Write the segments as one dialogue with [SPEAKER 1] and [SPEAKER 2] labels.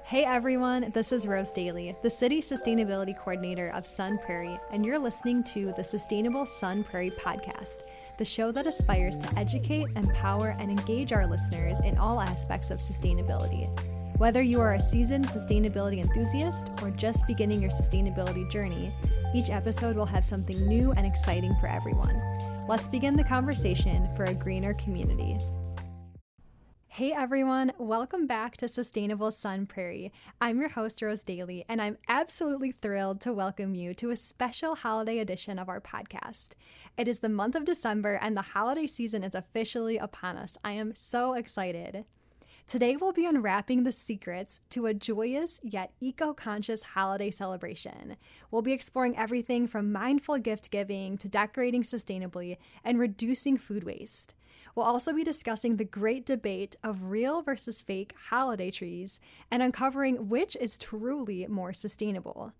[SPEAKER 1] Hey everyone, this is Rose Daly, the City Sustainability Coordinator of Sun Prairie, and you're listening to the Sustainable Sun Prairie Podcast, the show that aspires to educate, empower, and engage our listeners in all aspects of sustainability. Whether you are a seasoned sustainability enthusiast or just beginning your sustainability journey, each episode will have something new and exciting for everyone. Let's begin the conversation for a greener community. Hey everyone, welcome back to Sustainable Sun Prairie. I'm your host, Rose Daly, and I'm absolutely thrilled to welcome you to a special holiday edition of our podcast. It is the month of December, and the holiday season is officially upon us. I am so excited. Today we'll be unwrapping the secrets to a joyous yet eco-conscious holiday celebration. We'll be exploring everything from mindful gift giving to decorating sustainably and reducing food waste. We'll also be discussing the great debate of real versus fake holiday trees and uncovering which is truly more sustainable.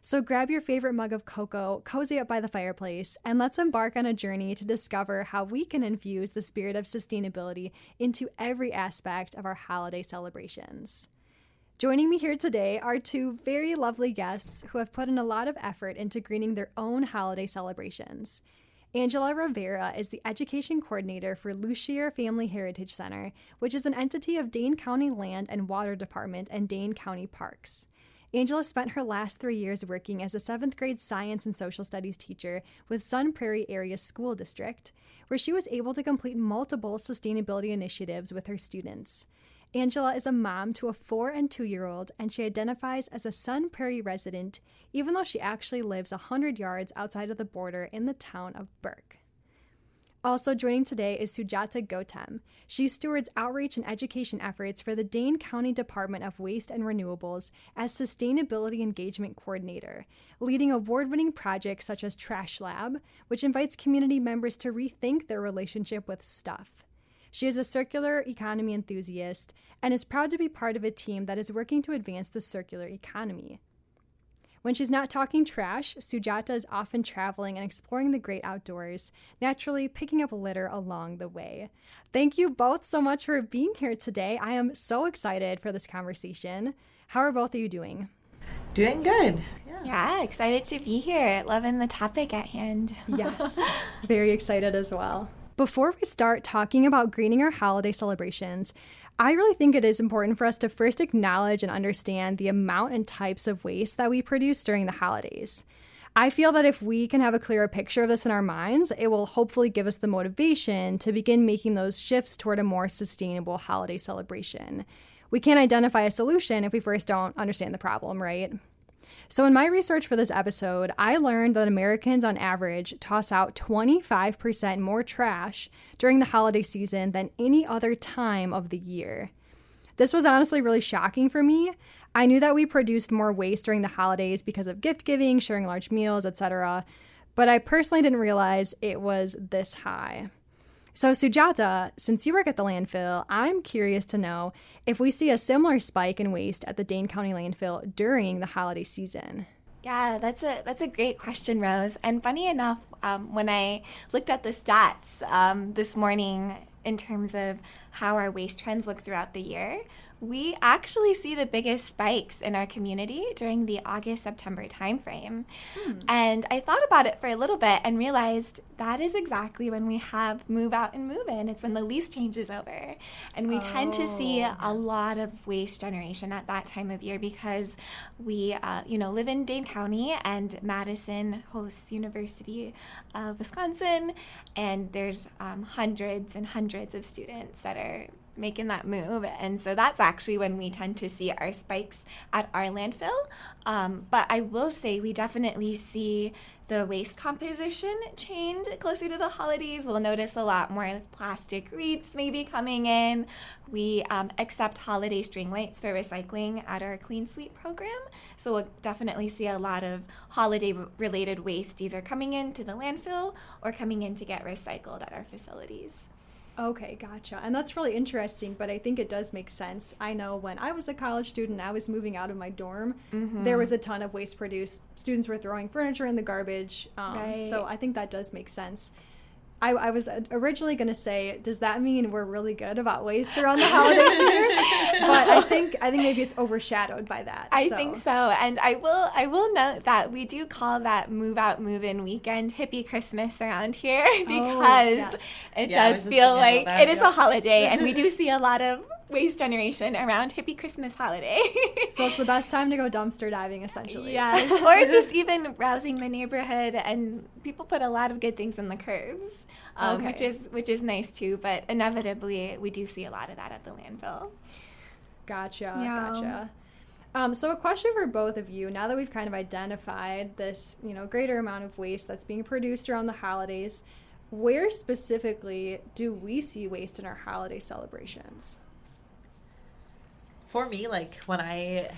[SPEAKER 1] So grab your favorite mug of cocoa, cozy up by the fireplace, and let's embark on a journey to discover how we can infuse the spirit of sustainability into every aspect of our holiday celebrations. Joining me here today are two very lovely guests who have put in a lot of effort into greening their own holiday celebrations. Angela Rivera is the Education Coordinator for Lucier Family Heritage Center, which is an entity of Dane County Land and Water Department and Dane County Parks. Angela spent her last 3 years working as a 7th grade science and social studies teacher with Sun Prairie Area School District, where she was able to complete multiple sustainability initiatives with her students. Angela is a mom to a 4- and 2-year-old, and she identifies as a Sun Prairie resident, even though she actually lives 100 yards outside of the border in the town of Burke. Also joining today is Sujata Gautam. She stewards outreach and education efforts for the Dane County Department of Waste and Renewables as Sustainability Engagement Coordinator, leading award-winning projects such as Trash Lab, which invites community members to rethink their relationship with stuff. She is a circular economy enthusiast and is proud to be part of a team that is working to advance the circular economy. When she's not talking trash, Sujata is often traveling and exploring the great outdoors, naturally picking up litter along the way. Thank you both so much for being here today. I am so excited for this conversation. How are both of you doing?
[SPEAKER 2] Doing good.
[SPEAKER 3] Yeah, excited to be here. Loving the topic at hand.
[SPEAKER 1] Yes, very excited as well. Before we start talking about greening our holiday celebrations, I really think it is important for us to first acknowledge and understand the amount and types of waste that we produce during the holidays. I feel that if we can have a clearer picture of this in our minds, it will hopefully give us the motivation to begin making those shifts toward a more sustainable holiday celebration. We can't identify a solution if we first don't understand the problem, right? So in my research for this episode, I learned that Americans on average toss out 25% more trash during the holiday season than any other time of the year. This was honestly really shocking for me. I knew that we produced more waste during the holidays because of gift giving, sharing large meals, etc., but I personally didn't realize it was this high. So Sujata, since you work at the landfill, I'm curious to know if we see a similar spike in waste at the Dane County landfill during the holiday season.
[SPEAKER 3] Yeah, that's a great question, Rose. And funny enough, when I looked at the stats this morning in terms of how our waste trends look throughout the year, we actually see the biggest spikes in our community during the August-September timeframe. And I thought about it for a little bit and realized that is exactly when we have move out and move in. It's when the lease changes over. And we tend to see a lot of waste generation at that time of year because we live in Dane County, and Madison hosts University of Wisconsin, and there's hundreds and hundreds of students that are making that move, and so that's actually when we tend to see our spikes at our landfill. But I will say we definitely see the waste composition change closer to the holidays. We'll notice a lot more plastic wreaths maybe coming in. We accept holiday string lights for recycling at our Clean Sweep program, so we'll definitely see a lot of holiday-related waste either coming into the landfill or coming in to get recycled at our facilities.
[SPEAKER 1] Okay, gotcha. And that's really interesting, but I think it does make sense. I know when I was a college student, I was moving out of my dorm, there was a ton of waste produced. Students were throwing furniture in the garbage.
[SPEAKER 3] Right.
[SPEAKER 1] So I think that does make sense. I was originally going to say, does that mean we're really good about waste around the holidays here? But I think maybe it's overshadowed by that.
[SPEAKER 3] I think so. And I will note that we do call that move out, move in weekend hippie Christmas around here because it does feel like it is a holiday, and we do see a lot of waste generation around hippie Christmas holiday.
[SPEAKER 1] So it's the best time to go dumpster diving, essentially.
[SPEAKER 3] Yes, or just even rousing the neighborhood, and people put a lot of good things in the curbs, which is nice too, but inevitably we do see a lot of that at the landfill.
[SPEAKER 1] Gotcha. So a question for both of you, now that we've kind of identified this, greater amount of waste that's being produced around the holidays, where specifically do we see waste in our holiday celebrations?
[SPEAKER 2] For me, like when I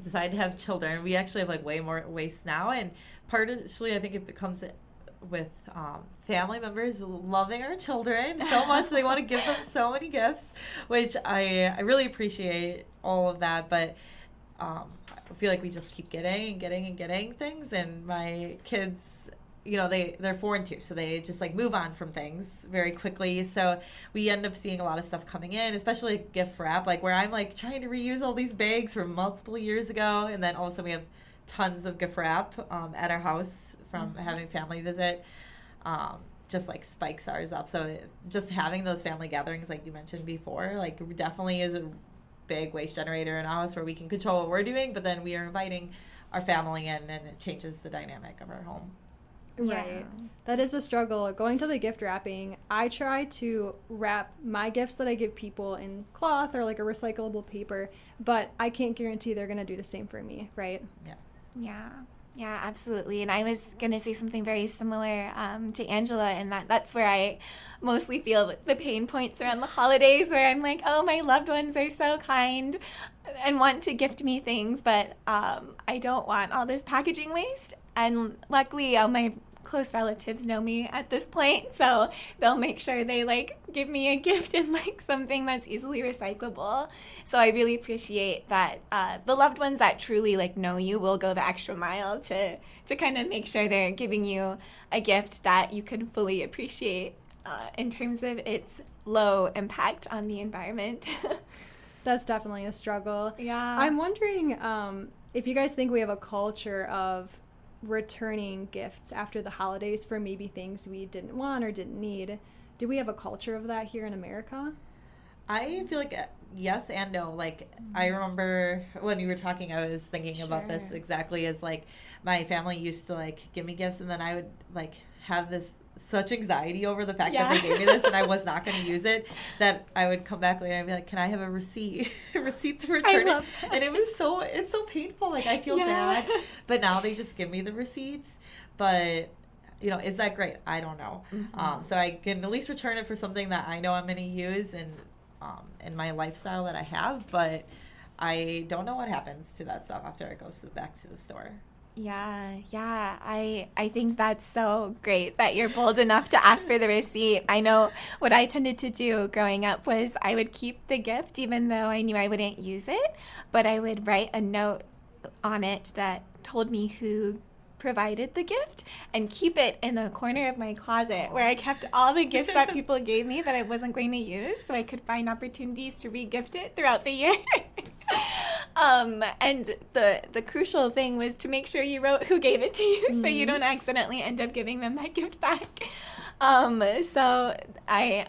[SPEAKER 2] decided to have children, we actually have like way more waste now, and partially I think it becomes with family members loving our children so much. They want to give them so many gifts, which I really appreciate all of that, but I feel like we just keep getting things, and my kids, they're 4 and 2, so they just like move on from things very quickly. So we end up seeing a lot of stuff coming in, especially gift wrap, like where I'm like trying to reuse all these bags from multiple years ago, and then also we have tons of gift wrap at our house from having family visit. Just like spikes ours up. So just having those family gatherings, like you mentioned before, like definitely is a big waste generator in our house where we can control what we're doing, but then we are inviting our family in, and it changes the dynamic of our home.
[SPEAKER 1] Right. That is a struggle. Going to the gift wrapping, I try to wrap my gifts that I give people in cloth or like a recyclable paper, but I can't guarantee they're going to do the same for me, right?
[SPEAKER 3] Yeah, absolutely. And I was going to say something very similar to Angela, and that's where I mostly feel the pain points around the holidays, where I'm like, oh, my loved ones are so kind and want to gift me things, but I don't want all this packaging waste. And luckily, my close relatives know me at this point, so they'll make sure they like give me a gift in like something that's easily recyclable. So I really appreciate that the loved ones that truly like know you will go the extra mile to kind of make sure they're giving you a gift that you can fully appreciate in terms of its low impact on the environment.
[SPEAKER 1] That's definitely a struggle.
[SPEAKER 3] Yeah.
[SPEAKER 1] I'm wondering if you guys think we have a culture of returning gifts after the holidays for maybe things we didn't want or didn't need. Do we have a culture of that here in America?
[SPEAKER 2] I feel like yes and no. Like I remember when you were talking, I was thinking about this exactly, as like my family used to like give me gifts, and then I would like have this such anxiety over the fact that they gave me this and I was not going to use it, that I would come back later and be like, can I have a receipt to return it? And it's so painful. Like I feel bad, but now they just give me the receipts. But is that great? I don't know. So I can at least return it for something that I know I'm going to use and in my lifestyle that I have, but I don't know what happens to that stuff after it goes back to the store.
[SPEAKER 3] Yeah. I think that's so great that you're bold enough to ask for the receipt. I know what I tended to do growing up was I would keep the gift even though I knew I wouldn't use it, but I would write a note on it that told me who provided the gift and keep it in a corner of my closet where I kept all the gifts that people gave me that I wasn't going to use, so I could find opportunities to re-gift it throughout the year. And the crucial thing was to make sure you wrote who gave it to you so you don't accidentally end up giving them that gift back. So I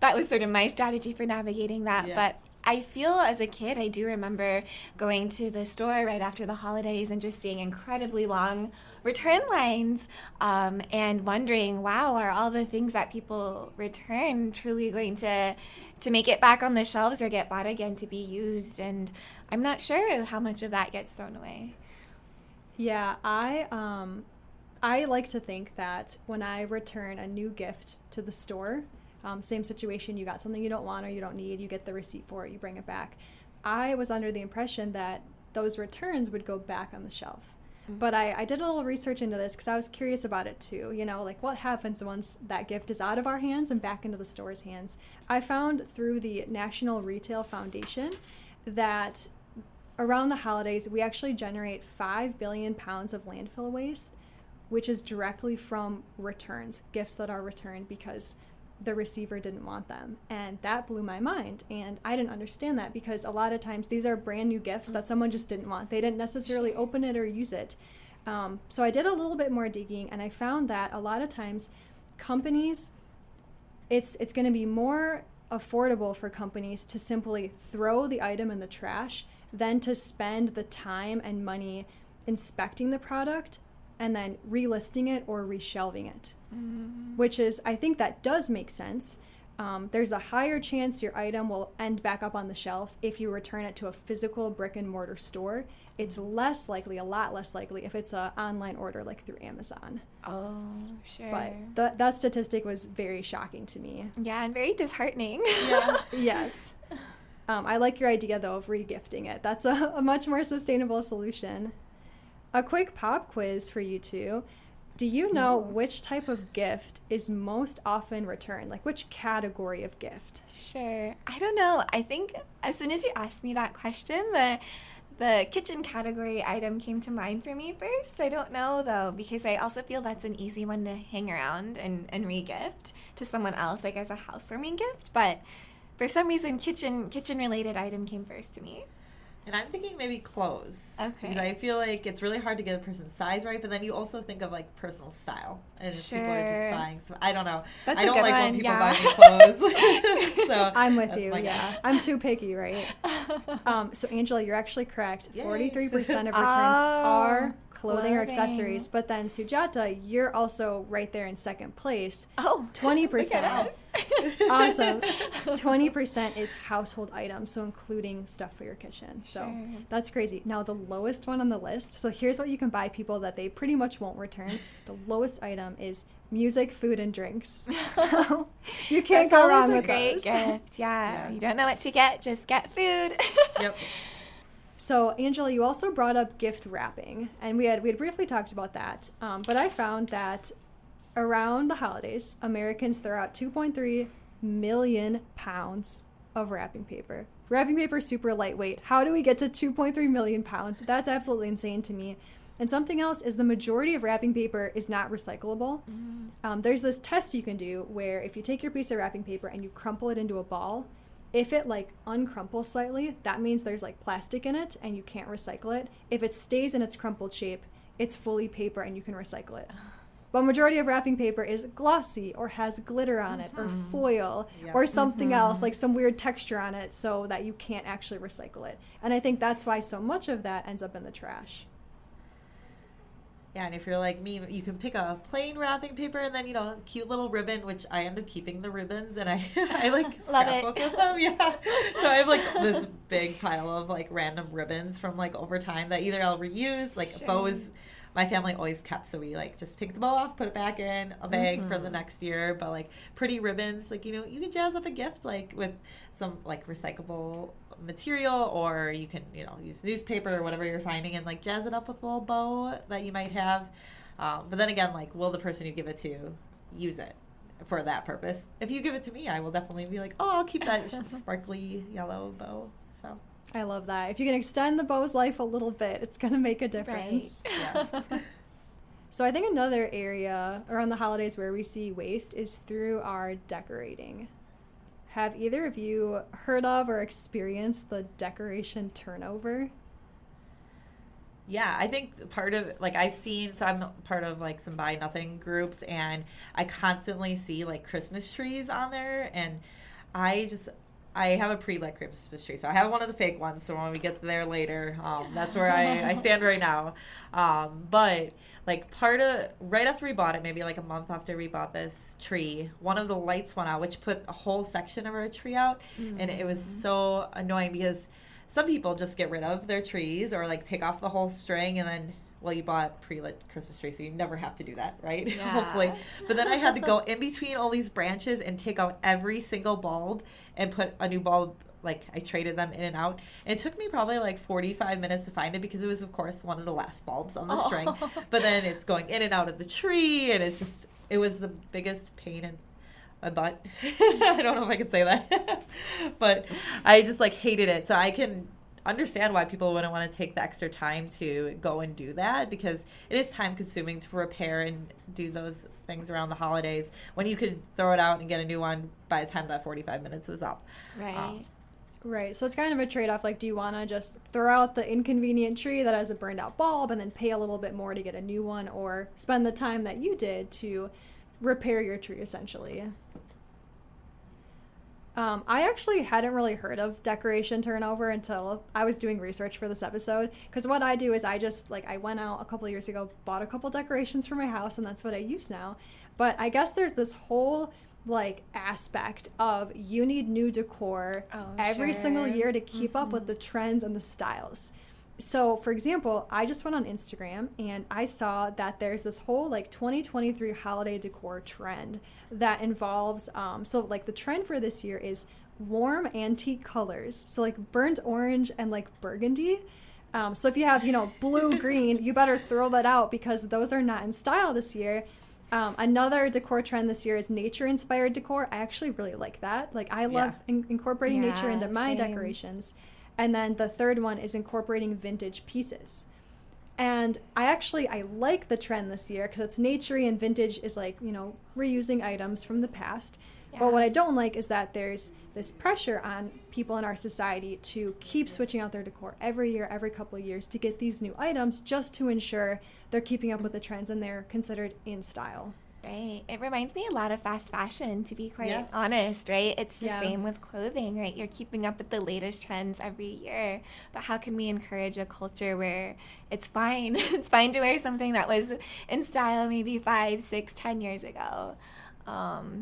[SPEAKER 3] that was sort of my strategy for navigating that. But I feel as a kid, I do remember going to the store right after the holidays and just seeing incredibly long return lines and wondering, wow, are all the things that people return truly going to make it back on the shelves or get bought again to be used? And I'm not sure how much of that gets thrown away.
[SPEAKER 1] Yeah, I like to think that when I return a new gift to the store, same situation, you got something you don't want or you don't need, you get the receipt for it, you bring it back. I was under the impression that those returns would go back on the shelf. But I did a little research into this because I was curious about it too. Like what happens once that gift is out of our hands and back into the store's hands. I found through the National Retail Foundation that around the holidays, we actually generate 5 billion pounds of landfill waste, which is directly from returns, gifts that are returned because the receiver didn't want them. And that blew my mind. And I didn't understand that because a lot of times these are brand new gifts that someone just didn't want. They didn't necessarily open it or use it. So I did a little bit more digging, and I found that a lot of times companies, it's going to be more affordable for companies to simply throw the item in the trash than to spend the time and money inspecting the product and then relisting it or reshelving it, which is, I think that does make sense. There's a higher chance your item will end back up on the shelf if you return it to a physical brick and mortar store. It's less likely, a lot less likely, if it's an online order like through Amazon.
[SPEAKER 3] Oh, sure.
[SPEAKER 1] But that statistic was very shocking to me.
[SPEAKER 3] Yeah, and very disheartening.
[SPEAKER 1] Yeah. Yes. I like your idea, though, of regifting it. That's a much more sustainable solution. A quick pop quiz for you two. Do you know which type of gift is most often returned? Like, which category of gift?
[SPEAKER 3] Sure. I don't know. I think as soon as you asked me that question, the kitchen category item came to mind for me first. I don't know, though, because I also feel that's an easy one to hang around and re-gift to someone else, like as a housewarming gift. But for some reason, kitchen-related item came first to me.
[SPEAKER 2] And I'm thinking maybe clothes.
[SPEAKER 3] Okay.
[SPEAKER 2] Because I feel like it's really hard to get a person's size right, but then you also think of like personal style. And if people are just buying some, I don't know.
[SPEAKER 3] That's
[SPEAKER 2] I don't
[SPEAKER 3] a good
[SPEAKER 2] like
[SPEAKER 3] one,
[SPEAKER 2] when people
[SPEAKER 3] yeah.
[SPEAKER 2] buy me clothes. So
[SPEAKER 1] I'm with
[SPEAKER 2] that's
[SPEAKER 1] you,
[SPEAKER 2] my
[SPEAKER 1] yeah.
[SPEAKER 2] guess.
[SPEAKER 1] I'm too picky, right? So, Angela, you're actually correct.
[SPEAKER 2] Yay.
[SPEAKER 1] 43% of returns are clothing or accessories. But then, Sujata, you're also right there in second place.
[SPEAKER 3] Oh,
[SPEAKER 1] 20%.
[SPEAKER 3] look at us.
[SPEAKER 1] Awesome. 20% is household items, so including stuff for your kitchen. So
[SPEAKER 3] Sure.
[SPEAKER 1] that's crazy. Now, the lowest one on the list, so here's what you can buy people that they pretty much won't return. The lowest item is music, food, and drinks. So you can't
[SPEAKER 3] That's
[SPEAKER 1] go wrong
[SPEAKER 3] always
[SPEAKER 1] with
[SPEAKER 3] a great
[SPEAKER 1] those.
[SPEAKER 3] gift. Yeah. You don't know what to get, just get food.
[SPEAKER 2] Yep.
[SPEAKER 1] So, Angela, you also brought up gift wrapping, and we had briefly talked about that. But I found that around the holidays, Americans throw out 2.3 million pounds of wrapping paper. Wrapping paper is super lightweight. How do we get to 2.3 million pounds? That's absolutely insane to me. And something else is the majority of wrapping paper is not recyclable. There's this test you can do where if you take your piece of wrapping paper and you crumple it into a ball, if it like uncrumples slightly, that means there's like plastic in it and you can't recycle it. If it stays in its crumpled shape, it's fully paper and you can recycle it. But majority of wrapping paper is glossy or has glitter on it or foil or something else, like some weird texture on it, so that you can't actually recycle it. And I think that's why so much of that ends up in the trash.
[SPEAKER 2] Yeah, and if you're like me, you can pick a plain wrapping paper and then, you know, a cute little ribbon, which I end up keeping the ribbons, and I like scrapbook with them. Yeah. So I have like this big pile of like random ribbons from like over time that either I'll reuse, like bows. My family always kept, so we like just take the bow off, put it back in a bag for the next year. But like pretty ribbons, like, you know, you can jazz up a gift like with some like recyclable material, or you can, you know, use newspaper or whatever you're finding and like jazz it up with a little bow that you might have. But then again, like, will the person you give it to use it for that purpose? If you give it to me, I will definitely be like, oh, I'll keep that sparkly yellow bow. So.
[SPEAKER 1] I love that. If you can extend the bow's life a little bit, it's going to make a difference.
[SPEAKER 3] Right.
[SPEAKER 2] Yeah.
[SPEAKER 1] So I think another area around the holidays where we see waste is through our decorating. Have either of you heard of or experienced the decoration turnover?
[SPEAKER 2] Yeah, I think part of, like, I've seen, so I'm part of, like, some Buy Nothing groups, and I constantly see, like, Christmas trees on there, and I have a pre-lit Christmas tree, so I have one of the fake ones, so when we get there later, that's where I stand right now. But, like, right after we bought it, maybe like a month after we bought this tree, one of the lights went out, which put a whole section of our tree out, and it was so annoying because some people just get rid of their trees or, like, take off the whole string and then, well, you bought a pre-lit Christmas tree, so you never have to do that, right?
[SPEAKER 3] Yeah.
[SPEAKER 2] Hopefully. But then I had to go in between all these branches and take out every single bulb and put a new bulb. Like, I traded them in and out. And it took me probably like 45 minutes to find it because it was, of course, one of the last bulbs on the string. But then it's going in and out of the tree, and it was the biggest pain in my butt. I don't know if I can say that. But I just, like, hated it. So I can understand why people wouldn't want to take the extra time to go and do that, because it is time consuming to repair and do those things around the holidays when you could throw it out and get a new one by the time that 45 minutes was up.
[SPEAKER 3] Right.
[SPEAKER 1] Right. So it's kind of a trade-off. Like, do you want to just throw out the inconvenient tree that has a burned out bulb and then pay a little bit more to get a new one, or spend the time that you did to repair your tree, essentially? I actually hadn't really heard of decoration turnover until I was doing research for this episode, because what I do is I just, like, I went out a couple of years ago, bought a couple decorations for my house, and that's what I use now. But I guess there's this whole, like, aspect of you need new decor every single year to keep up with the trends and the styles. So, for example, I just went on Instagram and I saw that there's this whole, like, 2023 holiday decor trend that involves, so, like, the trend for this year is warm antique colors. So, like, burnt orange and, like, burgundy. So if you have, you know, blue, green, you better throw that out because those are not in style this year. Another decor trend this year is nature-inspired decor. I actually really like that. Like, I love incorporating nature into my decorations. And then the third one is incorporating vintage pieces. And I like the trend this year because it's nature-y, and vintage is, like, you know, reusing items from the past. Yeah. But what I don't like is that there's this pressure on people in our society to keep switching out their decor every year, every couple of years, to get these new items just to ensure they're keeping up with the trends and they're considered in style.
[SPEAKER 3] Right. It reminds me a lot of fast fashion, to be quite honest, right? It's the same with clothing, right? You're keeping up with the latest trends every year. But how can we encourage a culture where it's fine? It's fine to wear something that was in style maybe 5, 6, 10 years ago.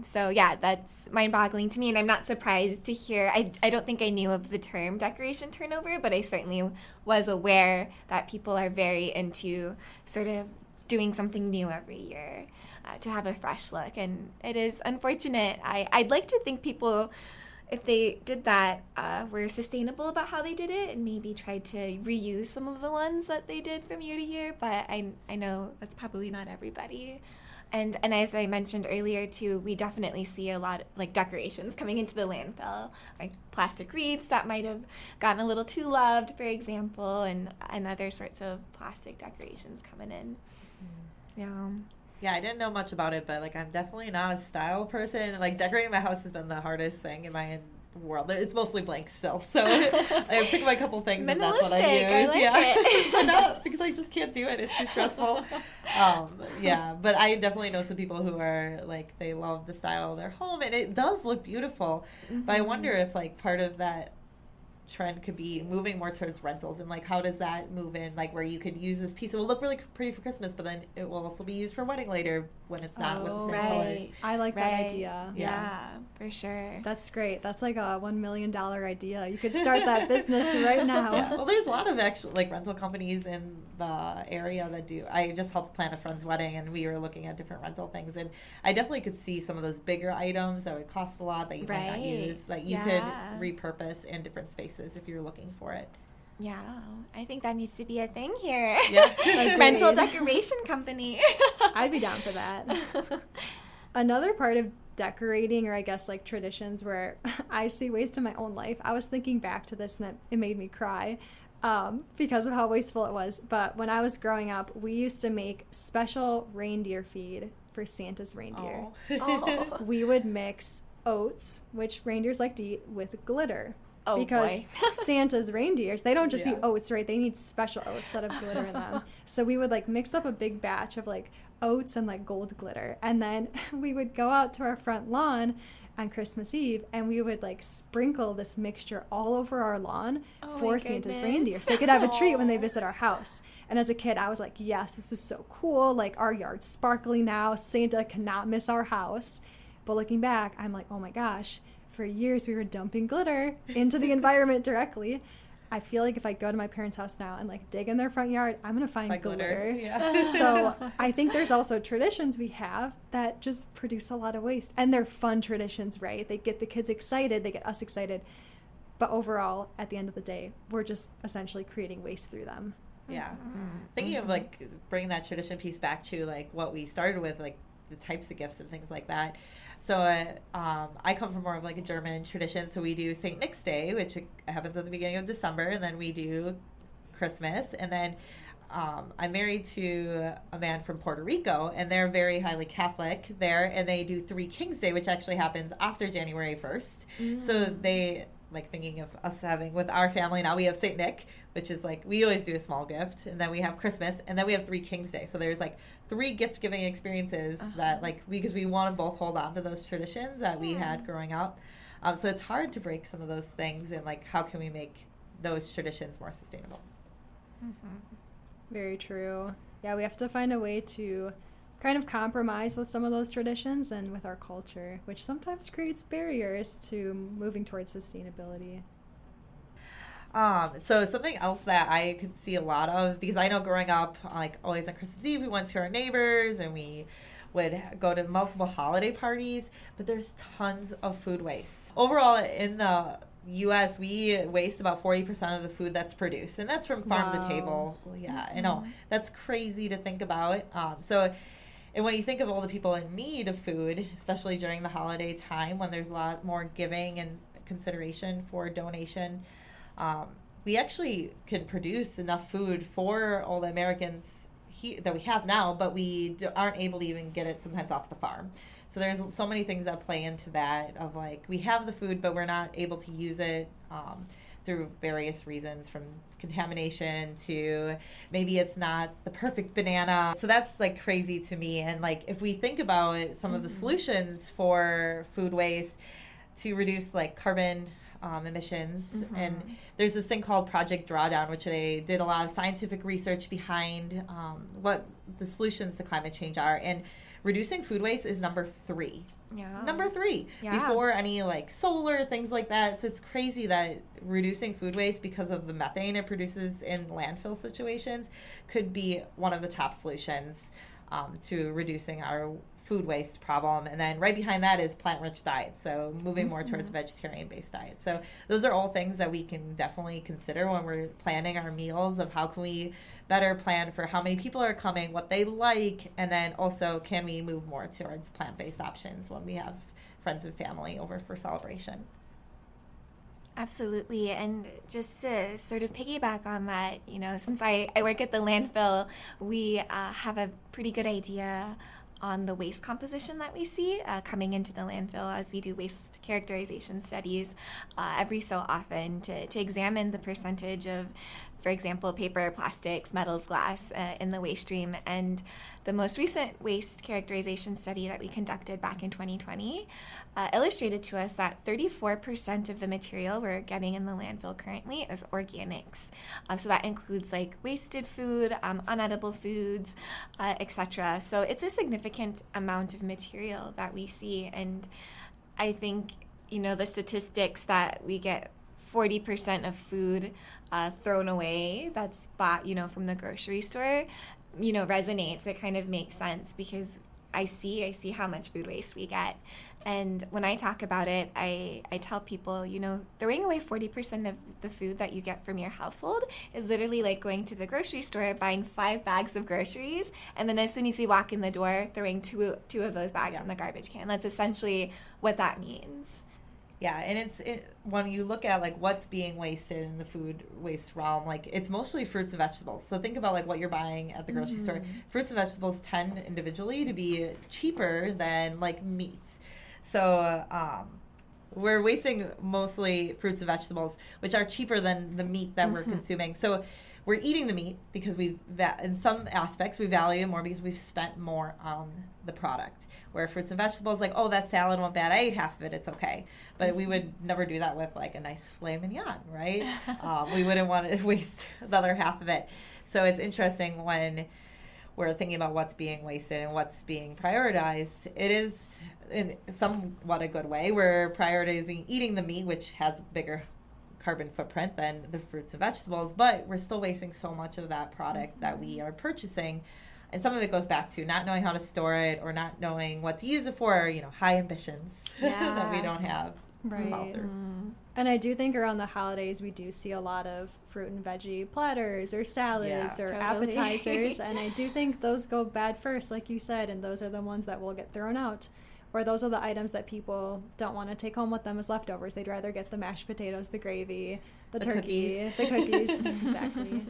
[SPEAKER 3] So yeah, that's mind-boggling to me, and I'm not surprised to hear. I don't think I knew of the term decoration turnover, but I certainly was aware that people are very into sort of doing something new every year to have a fresh look, and it is unfortunate. I'd like to think people, if they did that, were sustainable about how they did it and maybe tried to reuse some of the ones that they did from year to year, but I know that's probably not everybody. And as I mentioned earlier, too, we definitely see a lot of, like, decorations coming into the landfill, like plastic wreaths that might have gotten a little too loved, for example, and other sorts of plastic decorations coming in.
[SPEAKER 2] Yeah, I didn't know much about it, but, like, I'm definitely not a style person. Like, decorating my house has been the hardest thing in my world. It's mostly blank still, so I pick my couple things and that's what I use.
[SPEAKER 3] I like it.
[SPEAKER 2] No, because I just can't do it. It's too stressful. But I definitely know some people who are, like, they love the style of their home, and it does look beautiful. Mm-hmm. But I wonder if, like, part of that trend could be moving more towards rentals, and, like, how does that move in, like, where you could use this piece, it will look really pretty for Christmas, but then it will also be used for wedding later when it's not with the same colors.
[SPEAKER 1] I like that idea.
[SPEAKER 3] Yeah, for sure.
[SPEAKER 1] That's great. That's like a $1 million idea. You could start that business right now.
[SPEAKER 2] Well, there's a lot of actual, like, rental companies in the area that do. I just helped plan a friend's wedding, and we were looking at different rental things, and I definitely could see some of those bigger items that would cost a lot that you might not use, that you could repurpose in different spaces if you're looking for it.
[SPEAKER 3] Yeah, I think that needs to be a thing here.
[SPEAKER 2] Yeah.
[SPEAKER 3] Rental decoration company.
[SPEAKER 1] I'd be down for that. Another part of decorating, or I guess, like, traditions where I see waste in my own life, I was thinking back to this and it made me cry because of how wasteful it was. But when I was growing up, we used to make special reindeer feed for Santa's reindeer. We would mix oats, which reindeers like to eat, with glitter. Because Santa's reindeers, they don't just eat oats, right? They need special oats that have glitter in them. So we would, like, mix up a big batch of, like, oats and, like, gold glitter. And then we would go out to our front lawn on Christmas Eve, and we would, like, sprinkle this mixture all over our lawn for Santa's reindeer. So they could have a treat when they visit our house. And as a kid, I was like, yes, this is so cool. Like, our yard's sparkling now. Santa cannot miss our house. But looking back, I'm like, oh my gosh. For years, we were dumping glitter into the environment directly. I feel like if I go to my parents' house now and, like, dig in their front yard, I'm going to find glitter. Yeah. So I think there's also traditions we have that just produce a lot of waste. And they're fun traditions, right? They get the kids excited. They get us excited. But overall, at the end of the day, we're just essentially creating waste through them.
[SPEAKER 2] Yeah. Thinking of, like, bringing that tradition piece back to, like, what we started with, like, the types of gifts and things like that. So I come from more of like a German tradition. So we do St. Nick's Day, which happens at the beginning of December, and then we do Christmas. And then I'm married to a man from Puerto Rico, and they're very highly Catholic there, and they do Three Kings Day, which actually happens after January 1st. So they, like, thinking of us having, with our family now, we have St. Nick, which is like, we always do a small gift, and then we have Christmas, and then we have Three Kings Day. So there's like 3 gift-giving experiences that, like, because we want to both hold on to those traditions that we had growing up. So it's hard to break some of those things, and, like, how can we make those traditions more sustainable?
[SPEAKER 1] Very true. Yeah, we have to find a way to kind of compromise with some of those traditions and with our culture, which sometimes creates barriers to moving towards sustainability.
[SPEAKER 2] So something else that I could see a lot of, because I know growing up, like always on Christmas Eve, we went to our neighbors and we would go to multiple holiday parties, but there's tons of food waste. Overall, in the U.S., we waste about 40% of the food that's produced, and that's from farm to table. Yeah, I know. That's crazy to think about. And when you think of all the people in need of food, especially during the holiday time when there's a lot more giving and consideration for donation, we actually can produce enough food for all the Americans that we have now, but we aren't able to even get it sometimes off the farm. So there's so many things that play into that of, like, we have the food, but we're not able to use it through various reasons, from contamination to maybe it's not the perfect banana. So that's, like, crazy to me. And, like, if we think about some of the solutions for food waste to reduce, like, carbon emissions, and there's this thing called Project Drawdown, which they did a lot of scientific research behind what the solutions to climate change are, and reducing food waste is number 3. Number 3 before any, like, solar things like that. So it's crazy that reducing food waste, because of the methane it produces in landfill situations, could be one of the top solutions to reducing our food waste problem. And then right behind that is plant-rich diets, so moving more towards vegetarian-based diets. So those are all things that we can definitely consider when we're planning our meals, of how can we better plan for how many people are coming, what they like, and then also can we move more towards plant-based options when we have friends and family over for celebration.
[SPEAKER 3] Absolutely. And just to sort of piggyback on that, you know, since I work at the landfill, we have a pretty good idea on the waste composition that we see coming into the landfill, as we do waste characterization studies every so often to examine the percentage of, for example, paper, plastics, metals, glass in the waste stream. And the most recent waste characterization study that we conducted back in 2020 illustrated to us that 34% of the material we're getting in the landfill currently is organics. So that includes, like, wasted food, unedible foods, etc. So it's a significant amount of material that we see. And I think, you know, the statistics that we get 40% of food thrown away that's bought, you know, from the grocery store, you know, resonates. It kind of makes sense, because I see how much food waste we get. And when I talk about it, I tell people, you know, throwing away 40% of the food that you get from your household is literally like going to the grocery store, buying 5 bags of groceries, and then as soon as you walk in the door, throwing two of those bags in the garbage can. That's essentially what that means.
[SPEAKER 2] Yeah, and when you look at, like, what's being wasted in the food waste realm, like, it's mostly fruits and vegetables. So think about, like, what you're buying at the grocery store. Fruits and vegetables tend individually to be cheaper than, like, meat. So we're wasting mostly fruits and vegetables, which are cheaper than the meat that we're consuming. So we're eating the meat because in some aspects we value it more because we've spent more on the product. Where fruits and vegetables, like, oh, that salad went bad, I ate half of it, it's okay. But we would never do that with, like, a nice filet mignon, right? We wouldn't want to waste the other half of it. So it's interesting when we're thinking about what's being wasted and what's being prioritized. It is in somewhat a good way. We're prioritizing eating the meat, which has a bigger carbon footprint than the fruits and vegetables, but we're still wasting so much of that product that we are purchasing. And some of it goes back to not knowing how to store it or not knowing what to use it for, or, you know, high ambitions that we don't have.
[SPEAKER 1] Right.
[SPEAKER 2] author.
[SPEAKER 1] And I do think around the holidays we do see a lot of fruit and veggie platters or salads or
[SPEAKER 3] totally.
[SPEAKER 1] appetizers, and I do think those go bad first, like you said, and those are the ones that will get thrown out. Or those are the items that people don't want to take home with them as leftovers. They'd rather get the mashed potatoes, the gravy, the turkey, the cookies. Exactly.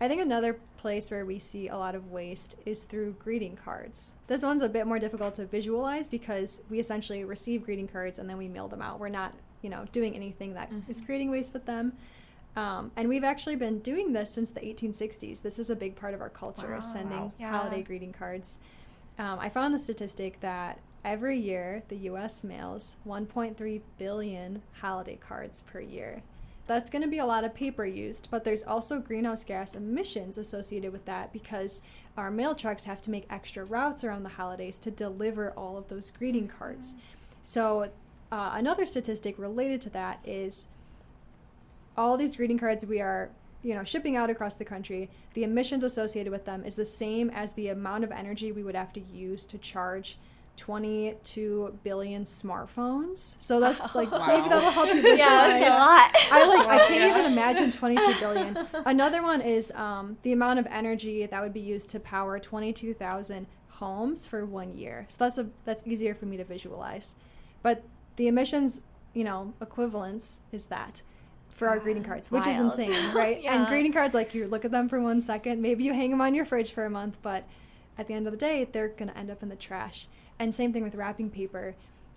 [SPEAKER 1] I think another place where we see a lot of waste is through greeting cards. This one's a bit more difficult to visualize because we essentially receive greeting cards and then we mail them out. We're not, doing anything that is creating waste with them. And we've actually been doing this since the 1860s. This is a big part of our culture, is sending holiday greeting cards. I found the statistic that every year the U.S. mails 1.3 billion holiday cards per year. That's going to be a lot of paper used, but there's also greenhouse gas emissions associated with that because our mail trucks have to make extra routes around the holidays to deliver all of those greeting cards. So another statistic related to that is all these greeting cards we are shipping out across the country, the emissions associated with them is the same as the amount of energy we would have to use to charge 22 billion smartphones. So that's maybe that'll help you visualize.
[SPEAKER 3] Yeah, that's a lot.
[SPEAKER 1] I can't even imagine 22 billion. Another one is the amount of energy that would be used to power 22,000 homes for 1 year. So that's easier for me to visualize. But the emissions, equivalence is that for our greeting cards, which is insane, right? And greeting cards, you look at them for 1 second, maybe you hang them on your fridge for a month, but at the end of the day, they're going to end up in the trash. And same thing with wrapping paper.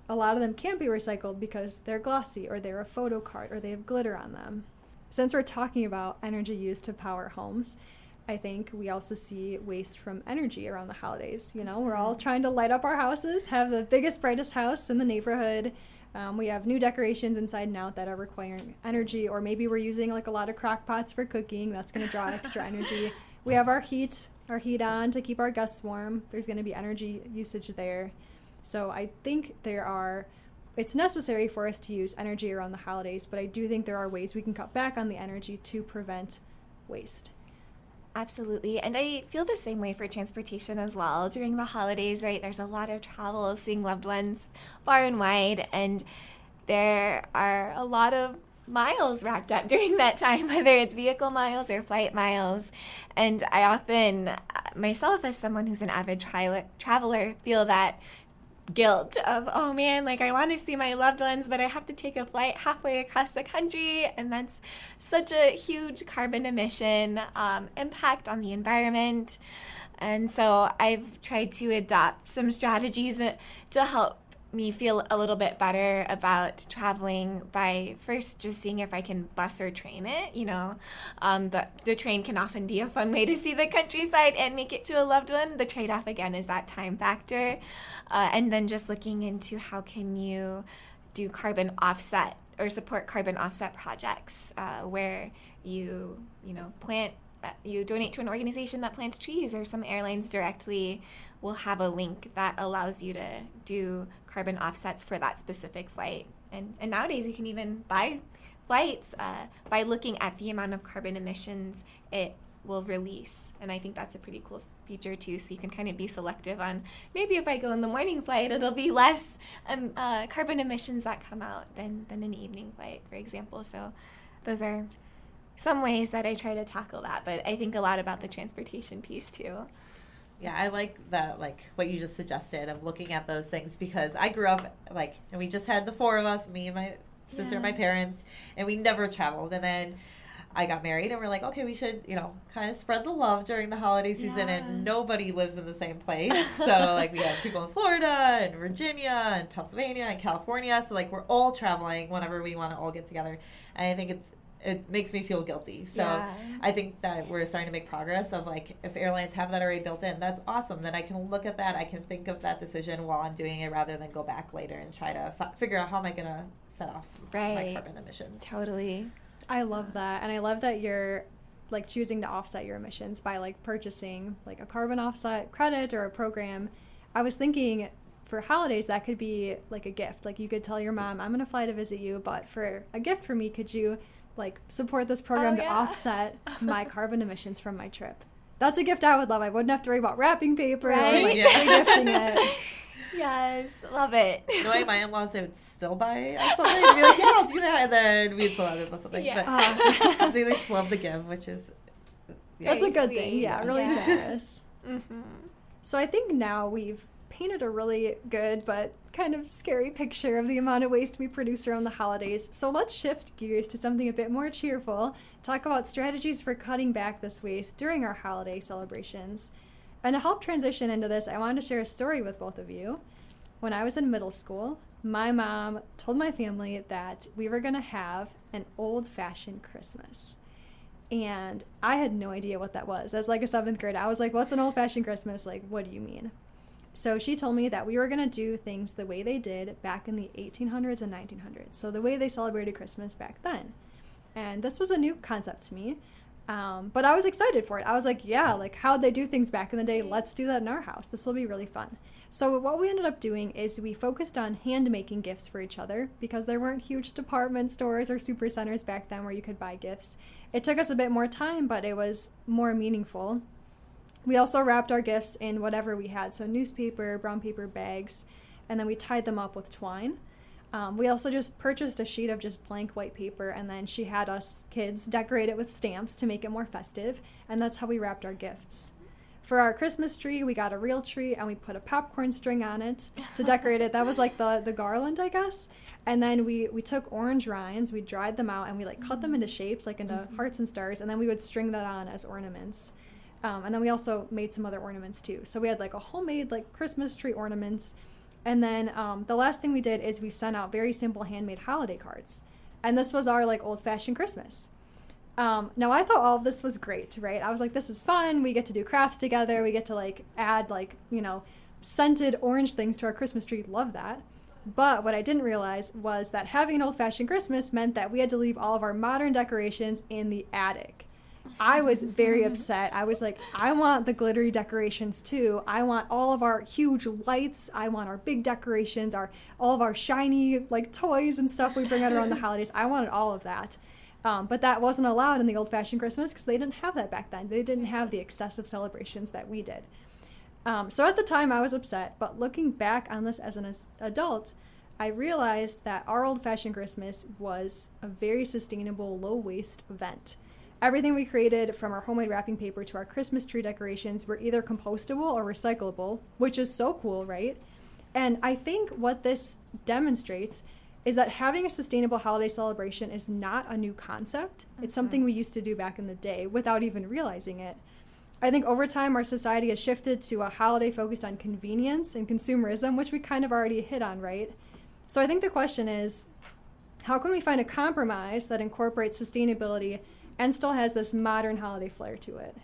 [SPEAKER 1] A lot of them can't be recycled because they're glossy or they're a photo card or they have glitter on them. Since we're talking about energy used to power homes, I think we also see waste from energy around the holidays. We're all trying to light up our houses, have the biggest, brightest house in the neighborhood. We have new decorations inside and out that are requiring energy, or maybe we're using a lot of crock pots for cooking. That's going to draw extra energy. We have our heat on to keep our guests warm. There's going to be energy usage there. So I think it's necessary for us to use energy around the holidays, but I do think there are ways we can cut back on the energy to prevent waste.
[SPEAKER 3] Absolutely. And I feel the same way for transportation as well. During the holidays, right, there's a lot of travel, seeing loved ones far and wide, and there are a lot of miles racked up during that time, whether it's vehicle miles or flight miles. And I often, myself as someone who's an avid traveler, feel that guilt of, oh man, I want to see my loved ones, but I have to take a flight halfway across the country, and that's such a huge carbon emission impact on the environment. And so I've tried to adopt some strategies to help me feel a little bit better about traveling by first just seeing if I can bus or train it. The train can often be a fun way to see the countryside and make it to a loved one. The trade-off, again, is that time factor. And then just looking into how can you do carbon offset or support carbon offset projects where you donate to an organization that plants trees, or some airlines directly will have a link that allows you to do carbon offsets for that specific flight. And nowadays you can even buy flights by looking at the amount of carbon emissions it will release. And I think that's a pretty cool feature too, so you can kind of be selective on, maybe if I go in the morning flight, it'll be less carbon emissions that come out than an evening flight, for example. So those are some ways that I try to tackle that, but I think a lot about the transportation piece too.
[SPEAKER 2] Yeah, I like that, what you just suggested of looking at those things, because I grew up, and we just had the four of us, me and my sister and my parents, and we never traveled. And then I got married, and we're like, okay, we should, kind of spread the love during the holiday season, and nobody lives in the same place. So, we have people in Florida and Virginia and Pennsylvania and California. So, we're all traveling whenever we want to all get together. And I think it makes me feel guilty. So I think that we're starting to make progress of if airlines have that already built in, that's awesome. Then I can look at that. I can think of that decision while I'm doing it rather than go back later and try to figure out how am I going to set off my carbon emissions.
[SPEAKER 3] Totally.
[SPEAKER 1] I love that. And I love that you're choosing to offset your emissions by purchasing a carbon offset credit or a program. I was thinking for holidays that could be a gift. You could tell your mom, I'm going to fly to visit you, but for a gift for me, could you support this program to offset my carbon emissions from my trip? That's a gift I would love. I wouldn't have to worry about wrapping paper or regifting it.
[SPEAKER 3] Yes, love it.
[SPEAKER 2] The way my in-laws, they would still buy us something. They'd be like, yeah, I'll do that. And then we'd still have to buy something.
[SPEAKER 3] Yeah.
[SPEAKER 2] But they just love the gift, which is...
[SPEAKER 1] That's a good
[SPEAKER 3] sweet.
[SPEAKER 1] thing. Yeah, really generous.
[SPEAKER 3] Mm-hmm.
[SPEAKER 1] So I think now we've painted a really good but kind of scary picture of the amount of waste we produce around the holidays. So let's shift gears to something a bit more cheerful, talk about strategies for cutting back this waste during our holiday celebrations. And to help transition into this, I wanted to share a story with both of you. When I was in middle school, my mom told my family that we were going to have an old-fashioned Christmas. And I had no idea what that was. As like a 7th grader, I was like, what's an old-fashioned Christmas? Like, what do you mean? So she told me that we were going to do things the way they did back in the 1800s and 1900s. So the way they celebrated Christmas back then. And this was a new concept to me. But I was excited for it. I was like, yeah, like how'd they do things back in the day? Let's do that in our house. This will be really fun. So what we ended up doing is we focused on hand-making gifts for each other because there weren't huge department stores or super centers back then where you could buy gifts. It took us a bit more time, but it was more meaningful. We also wrapped our gifts in whatever we had, so newspaper, brown paper bags, and then we tied them up with twine. We also just purchased a sheet of just blank white paper, and then she had us kids decorate it with stamps to make it more festive, and that's how we wrapped our gifts. For our Christmas tree, we got a real tree, and we put a popcorn string on it to decorate it. That was like the garland, I guess. And then we took orange rinds, we dried them out, and we like cut them into shapes, like into hearts and stars, and then we would string that on as ornaments. And then we also made some other ornaments too. So we had like a homemade like Christmas tree ornaments. And then the last thing we did is we sent out very simple handmade holiday cards. And this was our like old-fashioned Christmas. Now I thought all of this was great, right? I was like, this is fun. We get to do crafts together. We get to like add like, you know, scented orange things to our Christmas tree. Love that. But what I didn't realize was that having an old-fashioned Christmas meant that we had to leave all of our modern decorations in the attic. I was very upset. I was like, I want the glittery decorations too. I want all of our huge lights. I want our big decorations, all of our shiny like toys and stuff we bring out around the holidays. I wanted all of that. But that wasn't allowed in the old-fashioned Christmas because they didn't have that back then. They didn't have the excessive celebrations that we did. So at the time I was upset, but looking back on this as an adult, I realized that our old-fashioned Christmas was a very sustainable, low-waste event. Everything we created, from our homemade wrapping paper to our Christmas tree decorations, were either compostable or recyclable, which is so cool, right? And I think what this demonstrates is that having a sustainable holiday celebration is not a new concept. It's something we used to do back in the day without even realizing it. I think over time our society has shifted to a holiday focused on convenience and consumerism, which we kind of already hit on, right? So I think the question is, how can we find a compromise that incorporates sustainability and still has this modern holiday flair to it?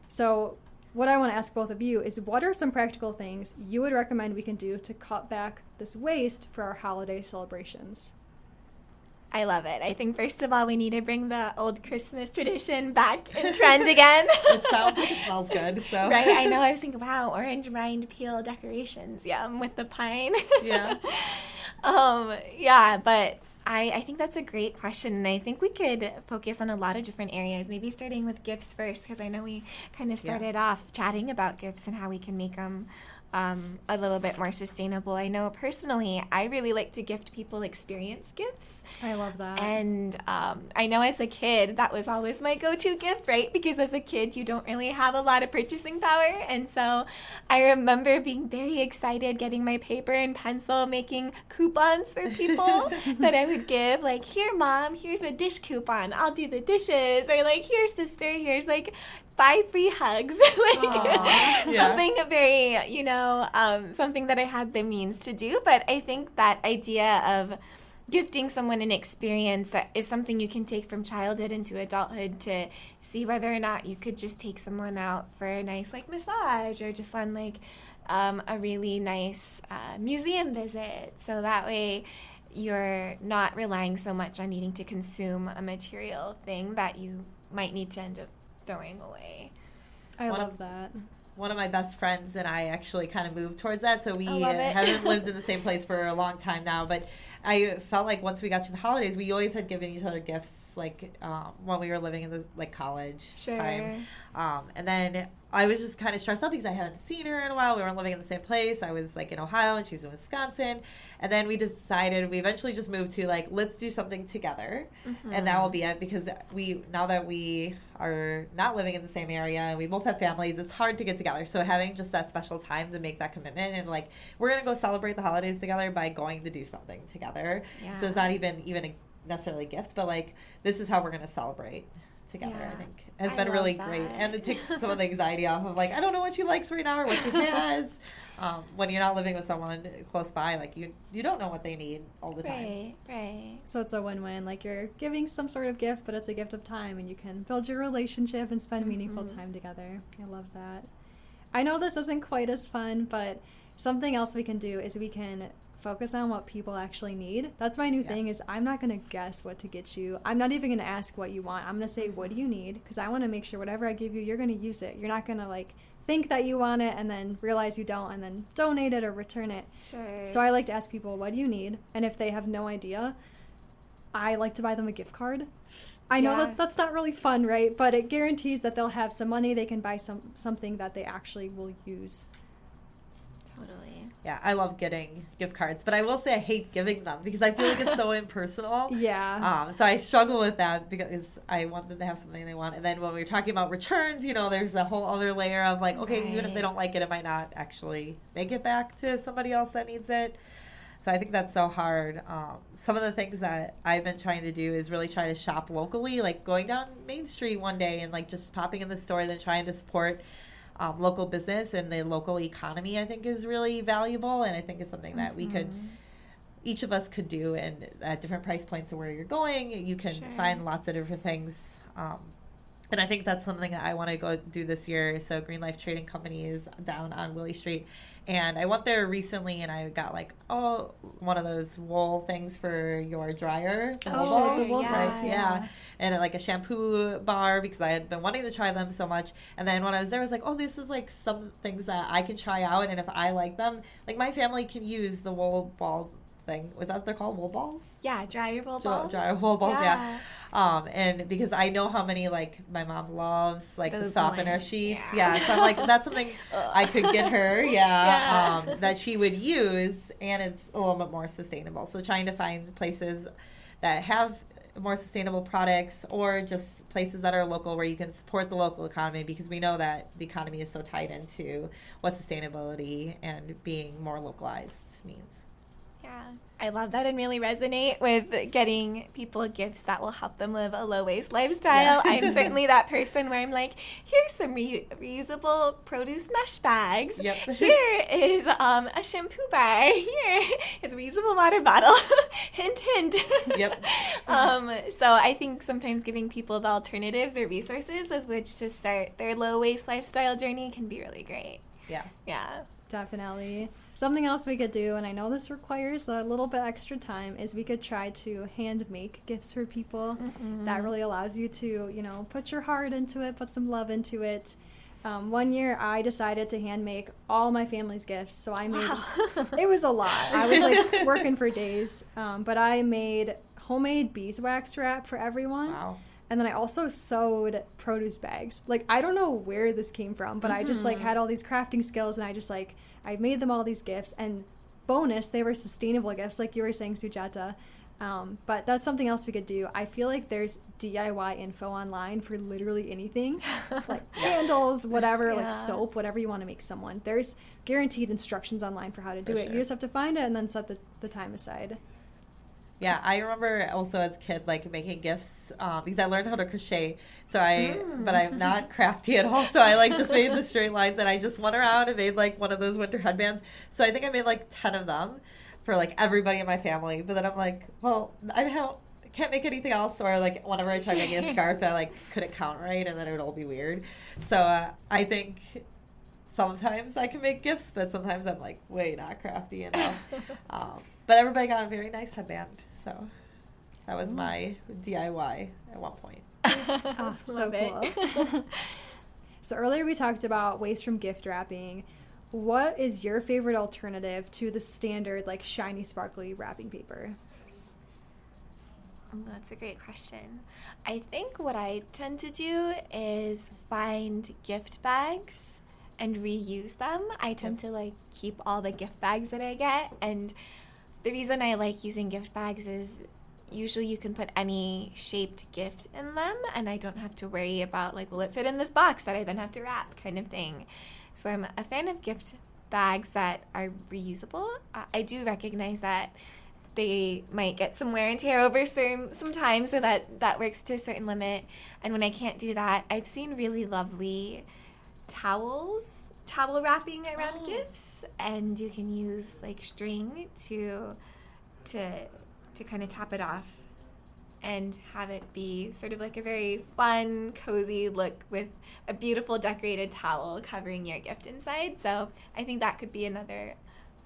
[SPEAKER 1] So what I want to ask both of you is, what are some practical things you would recommend we can do to cut back this waste for our holiday celebrations?
[SPEAKER 3] I love it. I think first of all, we need to bring the old Christmas tradition back in trend again.
[SPEAKER 2] It sounds like it smells good. So
[SPEAKER 3] Right? I know. I was thinking, wow, orange rind peel decorations. Yeah, with the pine.
[SPEAKER 2] Yeah.
[SPEAKER 3] Yeah, but I think that's a great question, and I think we could focus on a lot of different areas, maybe starting with gifts first, because I know we kind of started off chatting about gifts and how we can make them a little bit more sustainable. I know personally, I really like to gift people experience gifts.
[SPEAKER 1] I love that.
[SPEAKER 3] And I know as a kid, that was always my go-to gift, right? Because as a kid, you don't really have a lot of purchasing power. And so I remember being very excited, getting my paper and pencil, making coupons for people that I would give. Like, here, Mom, here's a dish coupon. I'll do the dishes. Or like, here, sister, here's like 5 free hugs. Something very, something that I had the means to do. But I think that idea of gifting someone an experience that is something you can take from childhood into adulthood to see whether or not you could just take someone out for a nice like massage or just on like a really nice museum visit. So that way you're not relying so much on needing to consume a material thing that you might need to end up throwing away.
[SPEAKER 1] I love that.
[SPEAKER 2] one of my best friends and I actually kind of moved towards that. So we
[SPEAKER 3] love it.
[SPEAKER 2] haven't lived in the same place for a long time now. But I felt like once we got to the holidays, we always had given each other gifts, like when we were living in the college time. And then I was just kind of stressed out because I hadn't seen her in a while. We weren't living in the same place. I was like in Ohio and she was in Wisconsin. And then we decided, we eventually just moved to like, let's do something together. And that will be it, because now that we are not living in the same area and we both have families, it's hard to get together. So having just that special time to make that commitment and like, we're going to go celebrate the holidays together by going to do something together. So it's not even necessarily a gift, but like, this is how we're going to celebrate together. I think has been really great, and it takes some of the anxiety off of like, I don't know what she likes right now or what she has. When you're not living with someone close by, like you don't know what they need all the time.
[SPEAKER 3] Right.
[SPEAKER 1] So it's a win-win. Like you're giving some sort of gift, but it's a gift of time, and you can build your relationship and spend meaningful time together. I love that. I know this isn't quite as fun, but something else we can do is we can focus on what people actually need. That's my new thing, is I'm not going to guess what to get you. I'm not even going to ask what you want. I'm going to say, what do you need? Because I want to make sure whatever I give you, you're going to use it. You're not going to like think that you want it and then realize you don't and then donate it or return it.
[SPEAKER 3] Sure.
[SPEAKER 1] So I like to ask people, what do you need? And if they have no idea, I like to buy them a gift card. I know that that's not really fun, right? But it guarantees that they'll have some money. They can buy something that they actually will use.
[SPEAKER 3] Totally.
[SPEAKER 2] Yeah, I love getting gift cards, but I will say I hate giving them because I feel like it's so impersonal. So I struggle with that because I want them to have something they want. And then when we were talking about returns, there's a whole other layer of like, okay, even if they don't like it, it might not actually make it back to somebody else that needs it. So I think that's so hard. Some of the things that I've been trying to do is really try to shop locally, like going down Main Street one day and like just popping in the store and then trying to support local business and the local economy. I think is really valuable, and I think it's something that we could, each of us could do, and at different price points of where you're going, you can find lots of different things. And I think that's something that I want to go do this year. So Green Life Trading Company is down on Willie Street. And I went there recently and I got like, one of those wool things for your dryer. The wool braids. Yeah. And like a shampoo bar because I had been wanting to try them so much. And then when I was there, I was like, this is like some things that I can try out. And if I like them, like my family can use the wool ball thing. Was that what they're called? Wool balls?
[SPEAKER 3] Yeah, dryer wool balls.
[SPEAKER 2] Dryer wool balls, yeah. And because I know how many, like, my mom loves, like, the softener sheets. Yeah. So I'm like, that's something I could get her, that she would use, and it's a little bit more sustainable. So trying to find places that have more sustainable products, or just places that are local where you can support the local economy, because we know that the economy is so tied into what sustainability and being more localized means.
[SPEAKER 3] Yeah, I love that and really resonate with getting people gifts that will help them live a low-waste lifestyle. I'm certainly that person where I'm like, here's some reusable produce mesh bags. Here is a shampoo bar. Here is a reusable water bottle. Hint, hint. So I think sometimes giving people the alternatives or resources with which to start their low-waste lifestyle journey can be really great. Yeah.
[SPEAKER 1] Definitely. Something else we could do, and I know this requires a little bit extra time, is we could try to hand make gifts for people. That really allows you to, put your heart into it, put some love into it. One year I decided to hand make all my family's gifts, so I made, it was a lot. I was like working for days, but I made homemade beeswax wrap for everyone.
[SPEAKER 2] Wow.
[SPEAKER 1] And then I also sewed produce bags. Like, I don't know where this came from, but I just, like, had all these crafting skills, and I just, like, I made them all these gifts. And bonus, they were sustainable gifts, like you were saying, Sujata. But that's something else we could do. I feel like there's DIY info online for literally anything, like candles, whatever, like soap, whatever you want to make someone. There's guaranteed instructions online for how to do it. You just have to find it and then set the time aside.
[SPEAKER 2] Yeah, I remember also as a kid, like, making gifts because I learned how to crochet. So but I'm not crafty at all. So I, like, just made the straight lines, and I just went around and made, like, one of those winter headbands. So I think I made, like, 10 of them for, like, everybody in my family. But then I'm like, well, I can't make anything else. Or, like, whenever I tried making a scarf, I, like, couldn't count right, and then it would all be weird. So I think sometimes I can make gifts, but sometimes I'm, like, way not crafty enough. But everybody got a very nice headband, so that was my DIY at one point.
[SPEAKER 1] So cool. So earlier we talked about waste from gift wrapping. What is your favorite alternative to the standard, like, shiny, sparkly wrapping paper?
[SPEAKER 3] Oh, that's a great question. I think what I tend to do is find gift bags and reuse them. I tend to, like, keep all the gift bags that I get. And the reason I like using gift bags is usually you can put any shaped gift in them, and I don't have to worry about, like, will it fit in this box that I then have to wrap kind of thing. So I'm a fan of gift bags that are reusable. I do recognize that they might get some wear and tear over some time, so that works to a certain limit. And when I can't do that, I've seen really lovely towel wrapping around gifts, and you can use, like, string to kind of top it off and have it be sort of like a very fun, cozy look with a beautiful decorated towel covering your gift inside. So I think that could be another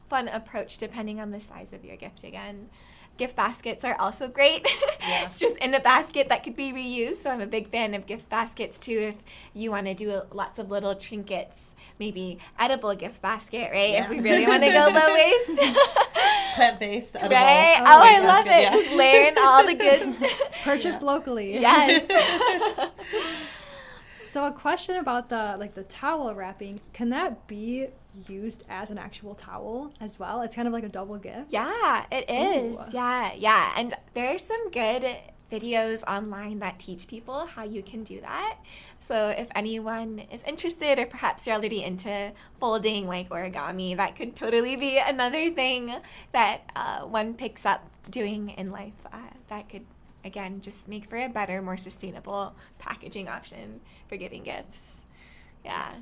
[SPEAKER 3] fun approach depending on the size of your gift again. Gift baskets are also great. Yeah. It's just in a basket that could be reused. So I'm a big fan of gift baskets too if you want to do lots of little trinkets. Maybe edible gift basket, right? Yeah. If we really want to go low waste.
[SPEAKER 2] Plant-based, edible.
[SPEAKER 3] Right? Oh, I love it. Yeah. Just layering all the good.
[SPEAKER 1] Purchased locally.
[SPEAKER 3] Yes.
[SPEAKER 1] So a question about the towel wrapping, can that be used as an actual towel as well? It's kind of like a double gift.
[SPEAKER 3] Yeah, it is. Ooh. Yeah. And there's some good videos online that teach people how you can do that. So if anyone is interested, or perhaps you're already into folding, like origami, that could totally be another thing that one picks up doing in life that could, again, just make for a better, more sustainable packaging option for giving gifts. Yeah.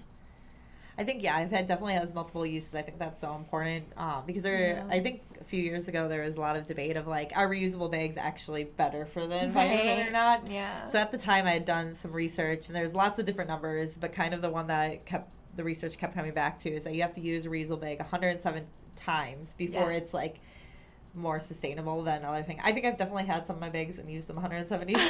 [SPEAKER 2] I think, it definitely has multiple uses. I think that's so important because I think a few years ago there was a lot of debate of, like, are reusable bags actually better for the environment or not?
[SPEAKER 3] Yeah.
[SPEAKER 2] So at the time I had done some research, and there's lots of different numbers, but kind of the one that the research kept coming back to is that you have to use a reusable bag 107 times before it's, like, more sustainable than other thing. I think I've definitely had some of my bags and used them 170 times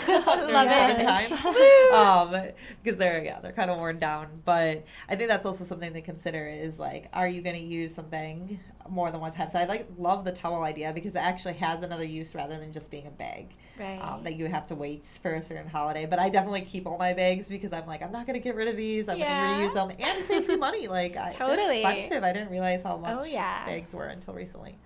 [SPEAKER 2] because they're kind of worn down. But I think that's also something to consider is, like, are you going to use something more than one time? So I love the towel idea because it actually has another use rather than just being a bag that you have to wait for a certain holiday. But I definitely keep all my bags because I'm like, I'm not going to get rid of these. I'm going to reuse them, and it saves you money. Like,
[SPEAKER 3] totally.
[SPEAKER 2] They're expensive. I didn't realize how much bags were until recently.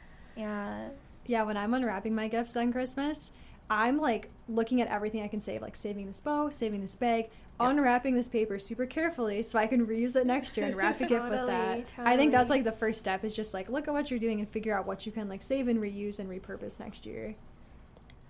[SPEAKER 1] Yeah, when I'm unwrapping my gifts on Christmas, I'm, like, looking at everything I can save, like saving this bow, saving this bag, unwrapping this paper super carefully so I can reuse it next year and wrap a gift with that. I think that's, like, the first step is just, like, look at what you're doing and figure out what you can, like, save and reuse and repurpose next year.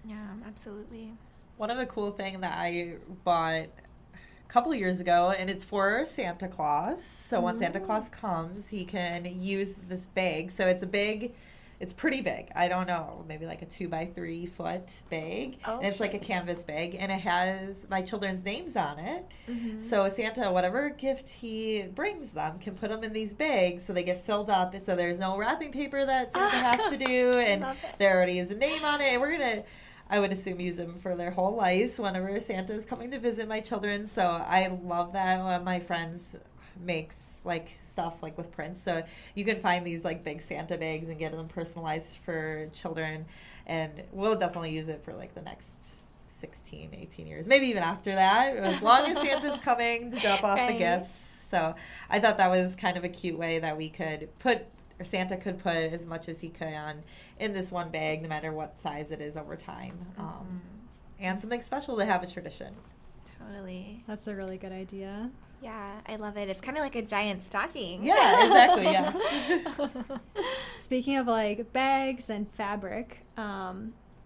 [SPEAKER 3] Yeah, absolutely.
[SPEAKER 2] One of the cool things that I bought a couple of years ago, and it's for Santa Claus. So when Santa Claus comes, he can use this bag. So it's pretty big. I don't know, maybe like a 2x3 foot bag. And it's like a canvas bag, and it has my children's names on it. Mm-hmm. So Santa, whatever gift he brings them, can put them in these bags so they get filled up. So there's no wrapping paper that Santa has to do, and there already is a name on it. And we're going to, I would assume, use them for their whole lives whenever Santa is coming to visit my children. So I love that. One of my friends makes, like, stuff, like, with prints, so you can find these, like, big Santa bags and get them personalized for children, and we'll definitely use it for, like, the next 18 years, maybe even after that, as long as Santa's coming to drop off the gifts. So I thought that was kind of a cute way that we could put, or Santa could put as much as he can in this one bag, no matter what size it is over time. And something special to have a tradition.
[SPEAKER 3] Totally.
[SPEAKER 1] That's a really good idea.
[SPEAKER 3] Yeah, I love it. It's kind of like a giant stocking.
[SPEAKER 2] Yeah, exactly, yeah.
[SPEAKER 1] Speaking of, like, bags and fabric,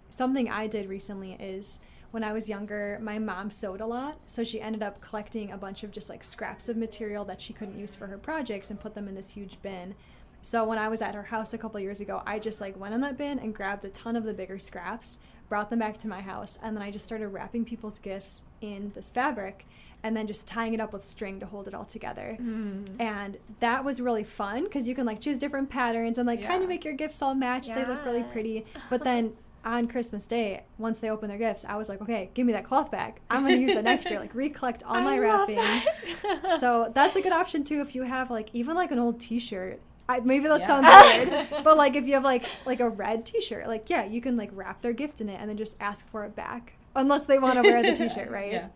[SPEAKER 1] something I did recently is when I was younger, my mom sewed a lot, so she ended up collecting a bunch of just, like, scraps of material that she couldn't use for her projects and put them in this huge bin. So when I was at her house a couple years ago, I just, like, went in that bin and grabbed a ton of the bigger scraps, brought them back to my house, and then I just started wrapping people's gifts in this fabric and then just tying it up with string to hold it all together. And that was really fun because you can, like, choose different patterns and, like, kind of make your gifts all match. They look really pretty. But then on Christmas Day, once they open their gifts, I was like, okay, give me that cloth back. I'm going to use it next year. Like, recollect all my wrapping. So that's a good option, too, if you have, like, even, like, an old T-shirt. Maybe that sounds weird, but, like, if you have, like a red T-shirt, like, yeah, you can, like, wrap their gift in it and then just ask for it back. Unless they want to wear the T-shirt, right?
[SPEAKER 2] Yeah.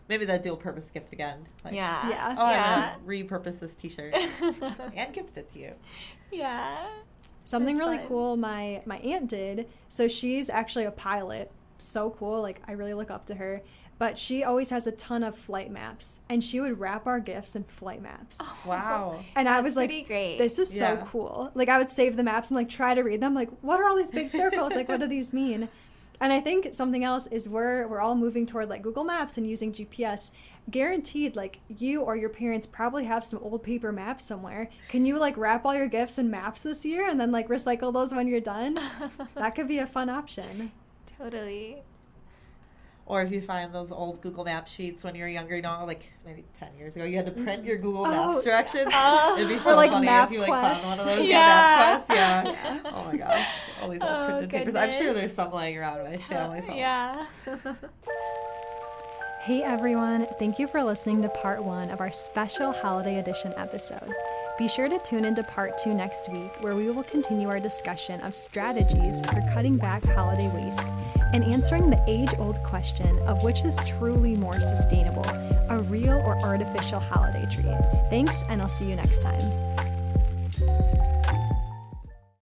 [SPEAKER 2] Maybe that dual-purpose gift again. Like,
[SPEAKER 3] Yeah.
[SPEAKER 2] Oh, I'm going to repurpose this T-shirt and gift it to you.
[SPEAKER 3] Yeah.
[SPEAKER 1] Something
[SPEAKER 3] That's
[SPEAKER 1] really
[SPEAKER 3] fun.
[SPEAKER 1] cool my aunt did. So she's actually a pilot. So cool. Like, I really look up to her. But she always has a ton of flight maps. And she would wrap our gifts in flight maps.
[SPEAKER 2] Wow.
[SPEAKER 1] And I was
[SPEAKER 3] Pretty
[SPEAKER 1] like,
[SPEAKER 3] great.
[SPEAKER 1] this is so
[SPEAKER 2] Yeah.
[SPEAKER 1] cool. Like, I would save the maps and, like, try to read them. Like, what are all these big circles? Like, what do these mean? And I think something else is we're all moving toward, like, Google Maps and using GPS. Guaranteed, like, you or your parents probably have some old paper maps somewhere. Can you, like, wrap all your gifts in maps this year and then, like, recycle those when you're done? That could be a fun option.
[SPEAKER 3] Totally.
[SPEAKER 2] Or if you find those old Google Map sheets when you were younger, like maybe 10 years ago, you had to print your Google Maps directions. It'd be so
[SPEAKER 1] like
[SPEAKER 2] funny if you
[SPEAKER 1] MapQuest.
[SPEAKER 2] found one of those.
[SPEAKER 3] Yeah.
[SPEAKER 2] MapQuest. Yeah. Oh my gosh. All these old printed papers. I'm sure
[SPEAKER 3] goodness.
[SPEAKER 2] there's some lying around my family's home.
[SPEAKER 3] Yeah.
[SPEAKER 1] Hey everyone, thank you for listening to part 1 of our special holiday edition episode. Be sure to tune into part 2 next week, where we will continue our discussion of strategies for cutting back holiday waste and answering the age-old question of which is truly more sustainable, a real or artificial holiday tree. Thanks, and I'll see you next time.